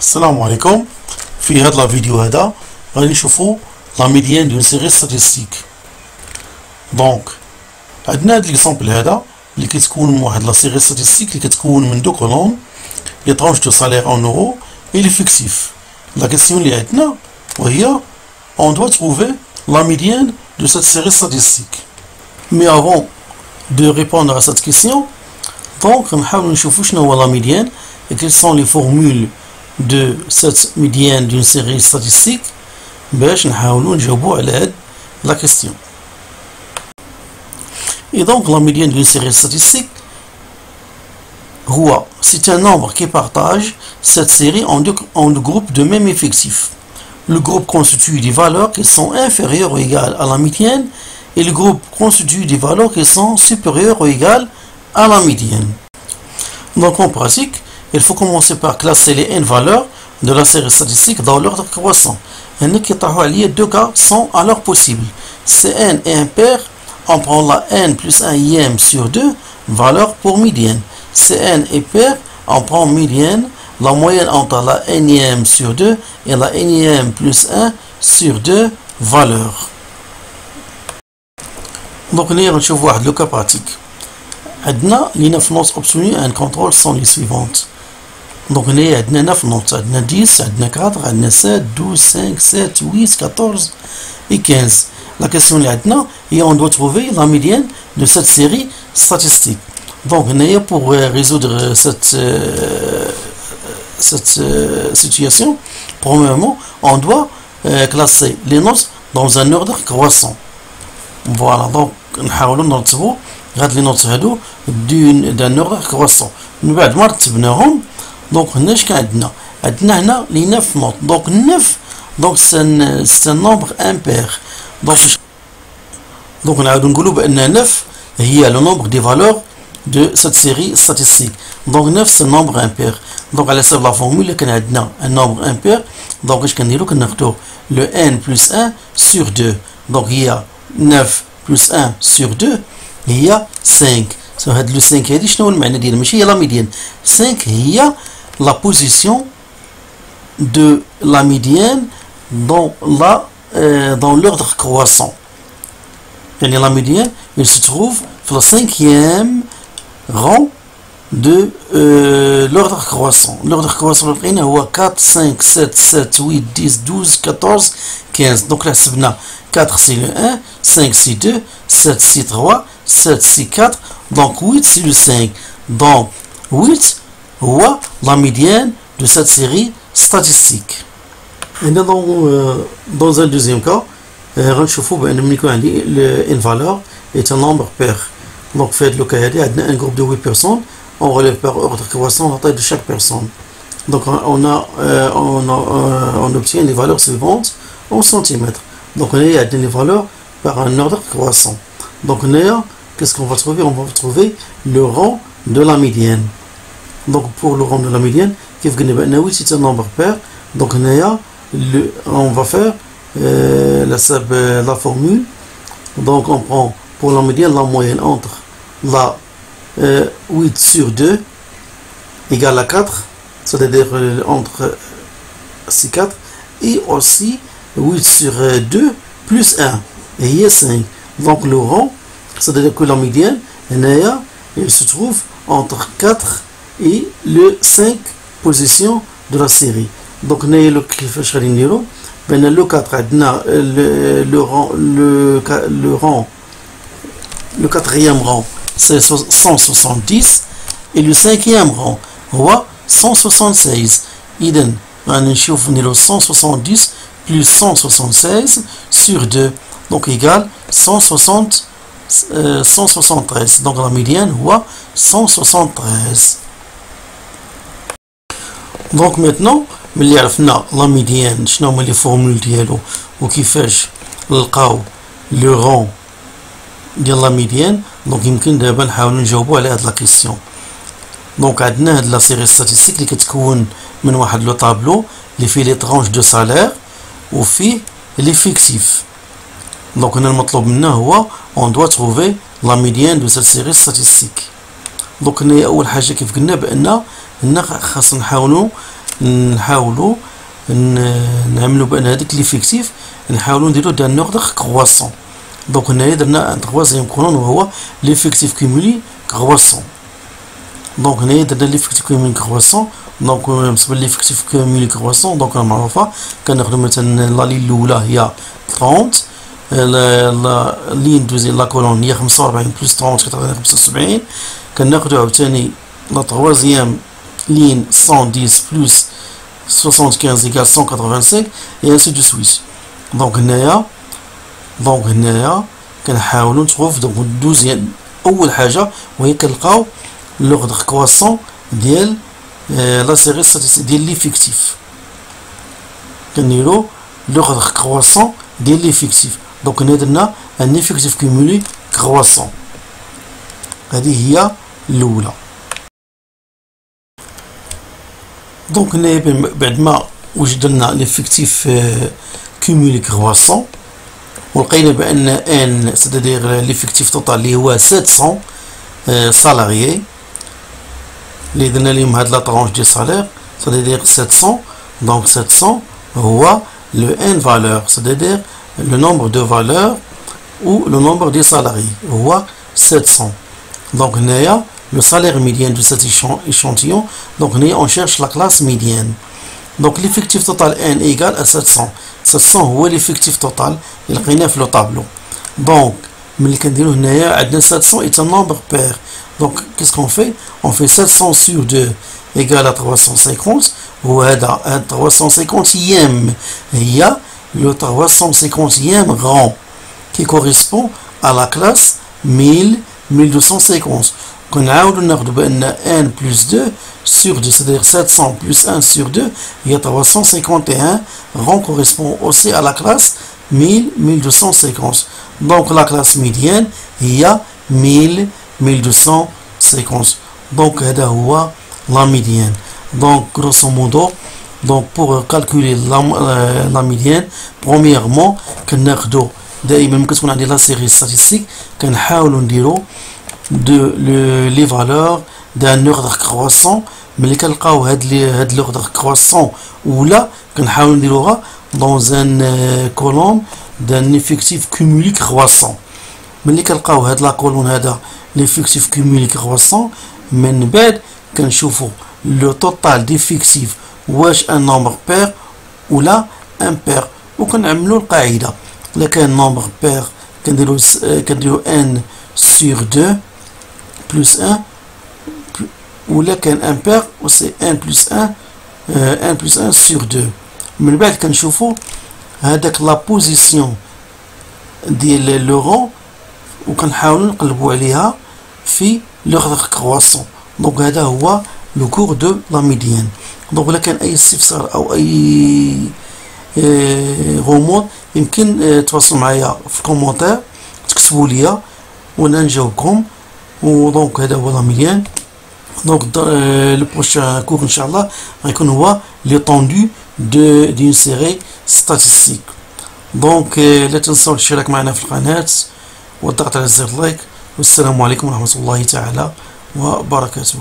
السلام عليكم. في هذا الفيديو هذا غادي نشوفوا لا ميديان دون سيري ستاتستيك. دونك عندنا هذا ليكزامبل هذا اللي كتكون من واحد لا سيري ستاتستيك اللي كتكون من دو كولون لي طرونش دو سالير ان اورو اي لي فيكسيف. لا كيسيون اللي عندنا وهي on doit trouver la médiane de cette série statistique. Mais avant de répondre à cette question, donc نحاول نشوفوا شنو هو la médiane et quelles sont les formules de cette médiane d'une série statistique باش نحاولوا نجاوبوا على هاد la question. Et donc la médiane d'une série statistique c'est un nombre qui partage cette série en deux groupes de même effectif. Le groupe constitue des valeurs qui sont inférieures ou égales à la médiane et le groupe constitue des valeurs qui sont supérieures ou égales à la médiane. Donc en pratique, il faut commencer par classer les n valeurs de la série statistique dans l'ordre croissant. Deux cas sont alors possibles. Cn est impair, on prend la n plus 1e sur 2 valeur pour médiane. Cn est pair, on prend médiane, la moyenne entre la nème sur 2 et la nème plus 1 sur 2 valeurs. Donc nous allons voir le cas pratique. عندنا les 9 notes obtenues un contrôle sont les suivantes. Donc nous avons 9 notes, عندنا 10, عندنا 4, عندنا 7, 12, 5, 7, 8, 14 et 15. La question est maintenant et on doit trouver la médiane de cette série statistique. Donc pour résoudre cette situation, premièrement, on doit classer les notes dans un ordre croissant. Voilà, donc نحاولوا نرتبوا هاد لي نوت هادو d'un ordre croissant. من بعد ما رتبناهم دونك هنا اش كان عندنا هنا لي 9 نوت. دونك 9 دونك c'est un nombre impair. donc نعاودو نقولوا بان 9 هي le nombre des valeurs de cette série statistique. Donc 9 c'est un nombre impair. Donc على حسب لا فورمول كان عندنا un nombre impair. donc اش كنديرو كناخدو le n plus 1 sur 2. donc هي 9 plus 1 sur 2 هي 5. هاد لو 5 هادي شنو هو المعنى ديالها؟ ماشي هي لا ميديان. 5 هي la position de la médiane dans l'ordre croissant. يعني la médiane il se trouve في le 5e rang de l'ordre croissant. L'ordre croissant لقينا هو 4 5 7 7 8 10 12 14 15. donc là حسبنا 4 c'est le 1, 5 c'est 2, 7 c'est 3, 7 c'est 4, donc 8 c'est le 5. donc 8 هو la médiane de cette série statistique. Et dans un deuxième cas, غنشوفوا بان ملي يكون عندي une valeur est un nombre pair. donc في هذا الكا هذه عندنا un groupe de 8 personnes, on relève par ordre croissant la taille de chaque personne. donc on obtient les valeurs suivantes en centimètres. donc on a les valeurs par un ordre croissant. donc qu'est-ce qu'on va trouver? on va trouver le rang de la médiane. donc pour le rang de la médiane كيف قلنا بان 8 c'est un nombre pair. donc on va faire la formule. donc on prend pour la médiane la moyenne entre la 8 sur 2 égale à 4, c'est-à-dire entre ces 4, et aussi 8 sur 2 plus 1 et il y a 5. donc le rang, c'est-à-dire que la médiane elle se trouve entre 4 et le 5 position de la série. donc le كيفاش غادي نديرو بان لو 4 عندنا le 4e rang c'est 170 et le 5e rang هو 176. اذا غادي نشوف نديرو 170 plus 176 sur 2 donc égale 173. donc la médiane هو 173. donc maintenant ملي عرفنا لا ميديان شنو هما لي فورمول ديالو وكيفاش نلقاو لو رون ديال لا ميديان، دونك يمكن دابا نحاولوا نجاوبوا على هاد لا كيسيون. دونك عندنا هاد لا سيري ستاتيستيك اللي كتكون من واحد لو طابلو اللي فيه لي طرونش دو سالير وفيه لي فيكسيف. دونك هنا المطلوب منا هو اون دوا تروفي لا ميديان دو سيت سيري ستاتيستيك. دونك هنا اول حاجه كيف قلنا بان هنا خاصنا نحاولوا نحاولوا نعملوا بان هذاك ليفيكتيف نحاولوا نديرو دان اوردر كرواسون. دونك هنايا درنا ان تخوازيام كولون وهو ليفيكتيف كومولي كرواسون. دونك هنايا درنا ليفيكتيف كومولي كرواسون. دونك بالنسبه ليفيكتيف كومولي كرواسون دونك راه معروفه كناخذوا مثلا لا لين الاولى هي 30 لا لين دوزي لا كولون هي 45 بلس 30 كتعطينا 75. كناخذوا عاوتاني لا تخوازيام لين 110 بلس 75 égale 185 et ainsi de suite. دونك هنايا كنحاولوا نشوف دونك دوزيام اول حاجه وهي كنلقاو لوغدر كرواسون ديال لا سيري ستاتيستيك ديال ليفيكتيف. كنديرو لوغدر كرواسون ديال ليفيكتيف. دونك هنا درنا ان افيكتيف كومولي كرواسون. هذه هي الاولى. دونك هنايا بعد ما وجدنا ليفيكتيف كومولي كرواسون ولقينا بان ان سيتادير ليفيكتيف توتال اللي هو 700 سالاريي اللي درنا لهم هاد لا طرونش ديال سالير سيتادير 700. دونك 700 هو لو ان فالور سيتادير لو نومبر دو فالور ou le nombre des salariés هو 700. Donc هنايا le salaire médian de cet échantillon. Donc on cherche la classe médiane. Donc l'effectif total N est égal à 700. 700 هو l'effectif total اللي لقيناه في لو طابلو. Donc ملي كنديرو هنايا عندنا 700 est un nombre pair. Donc qu'est-ce qu'on fait? On fait 700 sur 2 égale à 350. وهذا 350e هي le 350e rang qui correspond à la classe 1250. كنعاودو ناخدو بان n plus 2 sur 2 c'est-à-dire 700 plus 1 sur 2 هي 351 rang correspond aussi à la classe 1250. donc la classe médiane هي 1250. donc هذا هو la médiane. donc grosso modo donc pour calculer la médiane premièrement كناخدو دائما ملي كتكون عندي لا سيري ستاتيستيك كنحاولوا نديرو لي فالور دان اوردر كرواسون. ملي كنلقاو هاد لوردر كرواسون ولا كنحاولوا نديروها دون ان كولوم دان افيكتيف كومولي كرواسون. ملي كنلقاو هاد لا كولون هذا ليفيكتيف كومولي كرواسون من بعد كنشوفوا لو توتال ديفيكتيف واش ان نومبر بير ولا ان بير وكنعملوا القاعده. إلا كان نومبر بير كنديرو ان سور 2 بلس 1 ولا كان ان بير و سي ان بلس 1 ان بلس 1 سور 2. من بعد كنشوفو هذاك لا بوزيسيون ديال لو رون وكنحاولوا نقلبوا عليها في لوغدر كرواسون. دونك هذا هو لو كور دو لا ميديان. دونك الا كان اي استفسار او اي غموض يمكن تواصلوا معايا في الكومونتير تكتبوا ليا وانا نجاوبكم. ودونك هذا هو لا ميديان. دونك لو بروشان كور ان شاء الله غيكون هو ليطوندو دون سيري ستاتيستيك. دونك لا تنسوا الاشتراك معنا في القناه والضغط على زر لايك. والسلام عليكم ورحمه الله تعالى وبركاته.